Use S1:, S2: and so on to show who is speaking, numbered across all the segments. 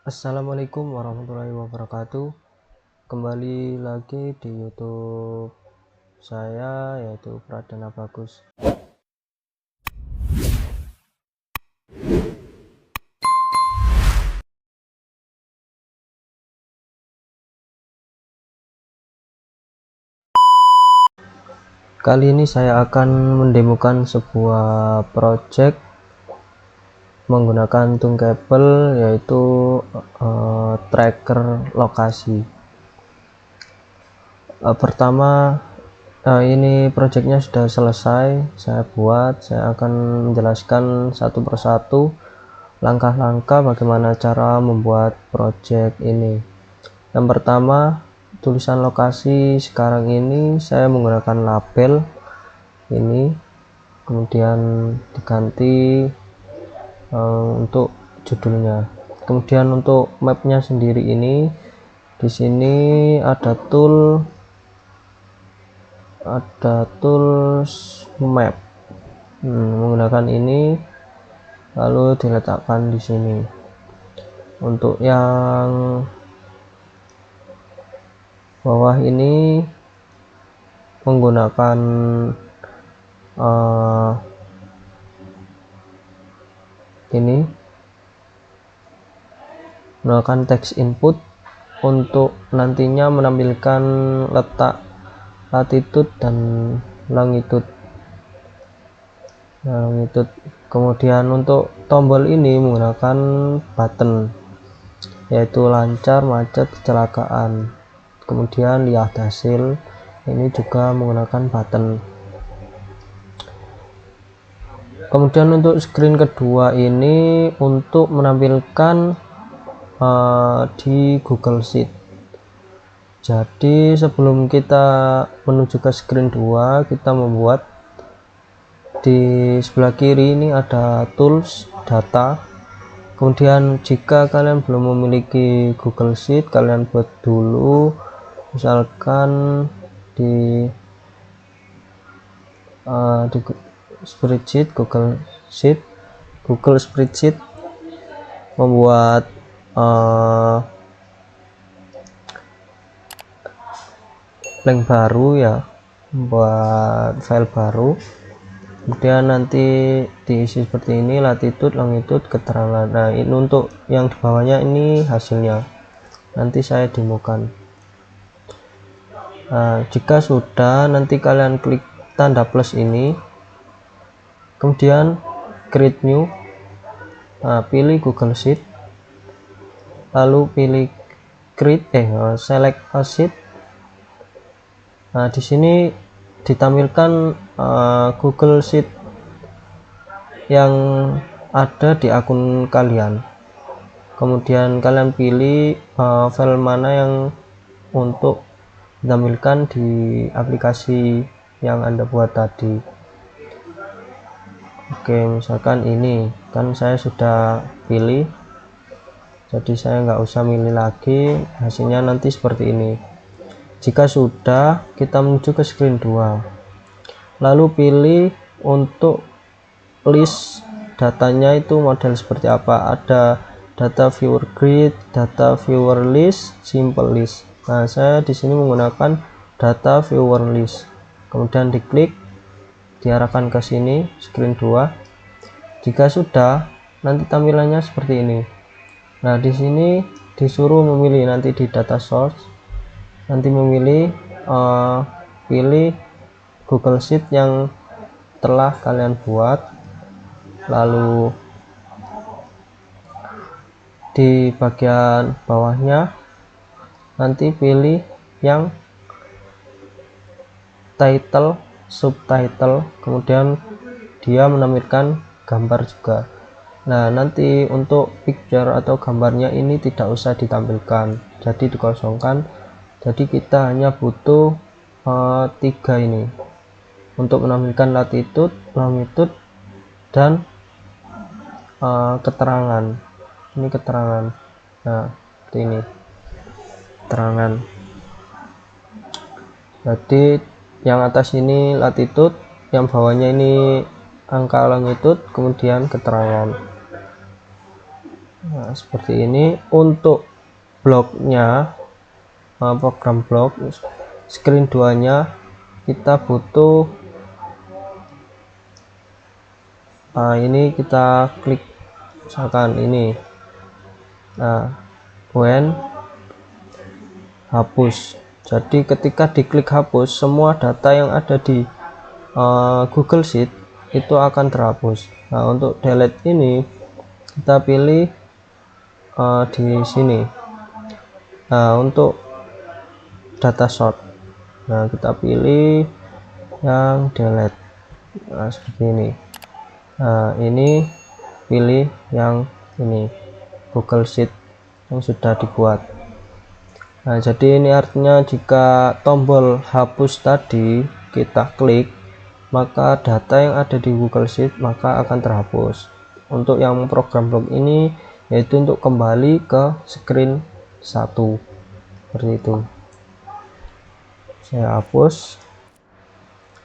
S1: Assalamualaikum warahmatullahi wabarakatuh. Kembali lagi di YouTube saya, yaitu Pradana Bagus. Kali ini saya akan mendemokan sebuah project menggunakan Tunkable, yaitu tracker lokasi. Pertama, ini projectnya sudah selesai saya buat. Saya akan menjelaskan satu persatu langkah-langkah bagaimana cara membuat project ini. Yang pertama, tulisan lokasi sekarang ini saya menggunakan label ini, kemudian diganti untuk judulnya. Kemudian untuk mapnya sendiri ini, di sini ada tools map. Menggunakan ini lalu diletakkan di sini. Untuk yang bawah ini menggunakan ini menggunakan text input untuk nantinya menampilkan letak latitude dan longitude. Kemudian untuk tombol ini menggunakan button, yaitu lancar, macet, kecelakaan. Kemudian lihat hasil, ini juga menggunakan button. Kemudian untuk screen kedua ini untuk menampilkan di Google Sheet. Jadi sebelum kita menuju ke screen 2, kita membuat di sebelah kiri ini ada tools data. Kemudian jika kalian belum memiliki Google Sheet, kalian buat dulu, misalkan di spreadsheet, Google Spreadsheet, membuat link baru, ya, membuat file baru. Kemudian nanti diisi seperti ini, latitude, longitude, keterangan. Nah, ini untuk yang di bawahnya ini hasilnya, nanti saya demokan. Nah, jika sudah, nanti kalian klik tanda plus ini, kemudian create new. Nah, pilih Google Sheet, lalu pilih select a sheet. Nah, di sini ditampilkan Google Sheet yang ada di akun kalian. Kemudian kalian pilih file mana yang untuk ditampilkan di aplikasi yang Anda buat tadi. Oke, misalkan ini kan saya sudah pilih, jadi saya nggak usah milih lagi. Hasilnya nanti seperti ini. Jika sudah, kita menuju ke screen 2, lalu pilih untuk list datanya itu model seperti apa. Ada data viewer grid, data viewer list, simple list. Nah, saya di sini menggunakan data viewer list. Kemudian diklik, diarahkan ke sini screen 2. Jika sudah, nanti tampilannya seperti ini. Nah, di sini disuruh memilih nanti di data source, nanti memilih pilih Google Sheet yang telah kalian buat, lalu di bagian bawahnya nanti pilih yang title, subtitle, kemudian dia menampilkan gambar juga. Nah, nanti untuk picture atau gambarnya ini tidak usah ditampilkan, jadi dikosongkan. Jadi kita hanya butuh 3 ini untuk menampilkan latitude, longitude, dan keterangan. Ini keterangan. Nah, seperti ini keterangan. Jadi yang atas ini latitude, yang bawahnya ini angka longitude, kemudian keterangan. Nah, seperti ini. Untuk bloknya, program blok screen 2 nya kita butuh ini, kita klik misalkan ini, when hapus. Jadi ketika diklik hapus, semua data yang ada di Google Sheet itu akan terhapus. Nah, untuk delete ini kita pilih di sini. Nah, untuk data sort, nah kita pilih yang delete. Nah, seperti ini. Nah, ini pilih yang ini, Google Sheet yang sudah dibuat. Nah, jadi ini artinya jika tombol hapus tadi kita klik, maka data yang ada di Google Sheet maka akan terhapus. Untuk yang program blok ini yaitu untuk kembali ke screen 1, seperti itu. Saya hapus.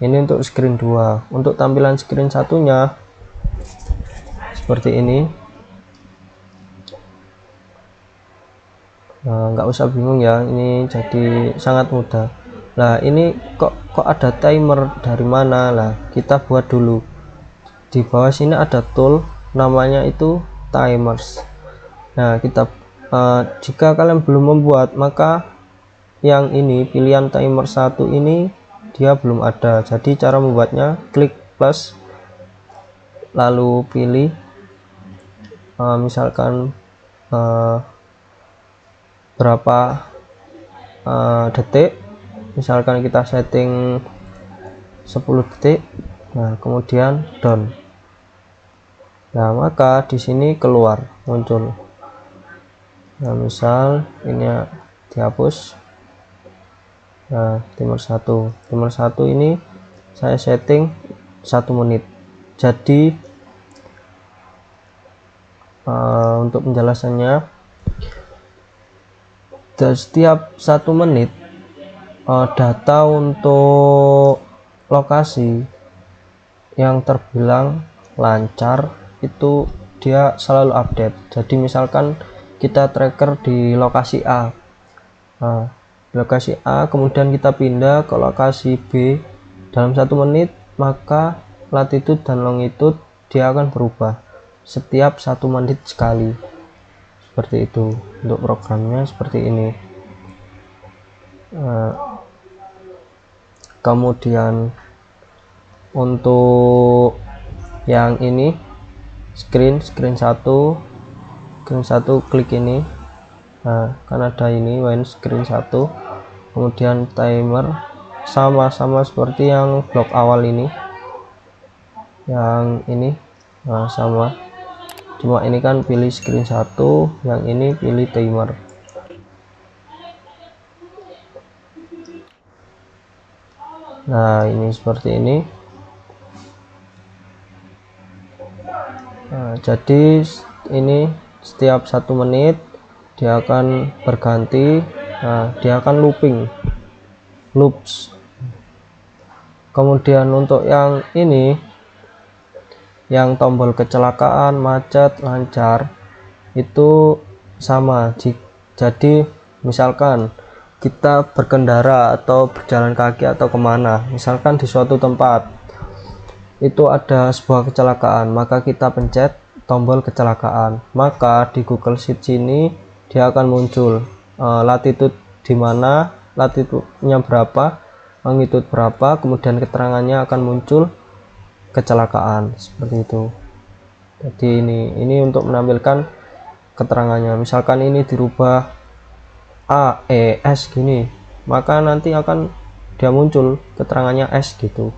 S1: Ini untuk screen 2. Untuk tampilan screen satunya seperti ini. Nah, nggak usah bingung ya, ini jadi sangat mudah. Nah, ini kok ada timer dari mana? Lah, kita buat dulu. Di bawah sini ada tool namanya itu timers. Nah, kita jika kalian belum membuat, maka yang ini pilihan timer 1 ini dia belum ada. Jadi cara membuatnya klik plus, lalu pilih misalkan berapa detik, misalkan kita setting 10 detik. Nah, kemudian done. Nah, maka di sini keluar muncul. Nah, misal ini dihapus. Nah, timer 1 ini saya setting 1 menit. Jadi untuk penjelasannya, setiap 1 menit data untuk lokasi yang terbilang lancar itu dia selalu update. Jadi misalkan kita tracker di lokasi A, kemudian kita pindah ke lokasi B dalam 1 menit, maka latitude dan longitude dia akan berubah setiap 1 menit sekali. Seperti itu. Untuk programnya seperti ini. Kemudian untuk yang ini screen 1 klik ini. Nah, kan ada ini when screen 1, kemudian timer sama seperti yang blok awal ini, yang ini. Nah, sama, cuma ini kan pilih screen 1, yang ini pilih timer. Nah, ini seperti ini. Nah, jadi ini setiap 1 menit dia akan berganti. Nah, dia akan loops. Kemudian untuk yang ini, yang tombol kecelakaan, macet, lancar, itu sama. Jadi misalkan kita berkendara atau berjalan kaki atau kemana, misalkan di suatu tempat itu ada sebuah kecelakaan, maka kita pencet tombol kecelakaan, maka di Google Sheet sini dia akan muncul latitude di mana, latitude-nya berapa, longitude berapa, kemudian keterangannya akan muncul kecelakaan, seperti itu. Jadi ini untuk menampilkan keterangannya. Misalkan ini dirubah S gini, maka nanti akan dia muncul keterangannya S gitu.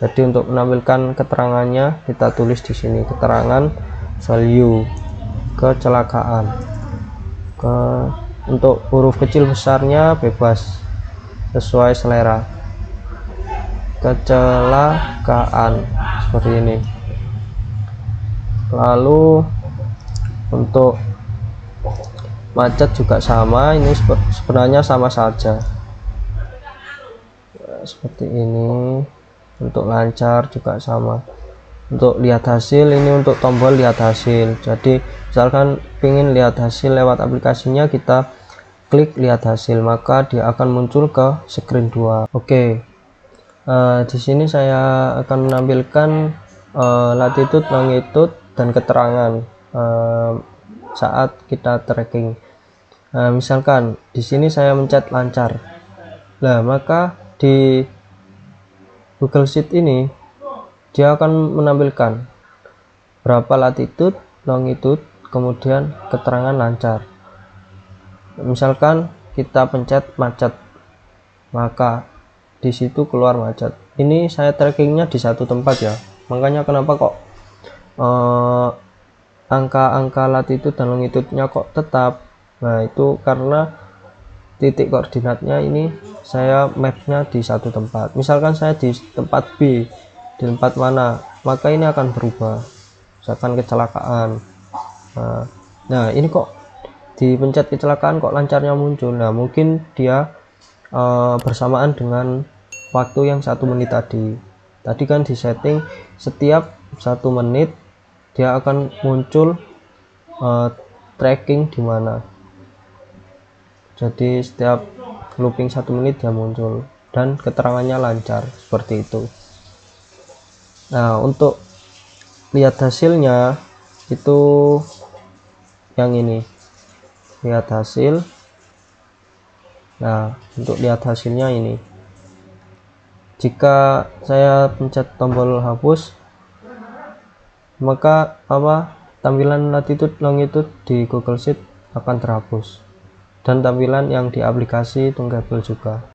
S1: Jadi untuk menampilkan keterangannya kita tulis di sini keterangan value kecelakaan. Untuk huruf kecil besarnya bebas sesuai selera. Kecelakaan seperti ini. Lalu untuk macet juga sama, ini sebenarnya sama saja. Seperti ini. Untuk lancar juga sama. untuk lihat hasil, ini untuk tombol lihat hasil. Jadi misalkan ingin lihat hasil lewat aplikasinya, kita klik lihat hasil, maka dia akan muncul ke screen 2. Oke, di sini saya akan menampilkan latitude, longitude, dan keterangan saat kita tracking. Misalkan di sini saya mencet lancar, nah maka di Google Sheet ini dia akan menampilkan berapa latitude, longitude, kemudian keterangan lancar. Misalkan kita pencet macet, maka di situ keluar macet. Ini saya trackingnya di satu tempat ya, makanya kenapa kok angka-angka latitude dan longitude-nya kok tetap. Nah itu karena titik koordinatnya ini saya mapnya di satu tempat. Misalkan saya di tempat B, di tempat mana, maka ini akan berubah. Misalkan kecelakaan, nah ini kok dipencet kecelakaan kok lancarnya muncul. Nah mungkin dia bersamaan dengan waktu yang 1 menit tadi kan di setting setiap 1 menit dia akan muncul tracking di mana. Jadi setiap looping 1 menit dia muncul dan keterangannya lancar, seperti itu. Nah untuk lihat hasilnya itu yang ini, lihat hasil. Nah untuk lihat hasilnya ini, jika saya pencet tombol hapus, maka tampilan latitude longitude di Google Sheet akan terhapus, dan tampilan yang di aplikasi Tunggable juga.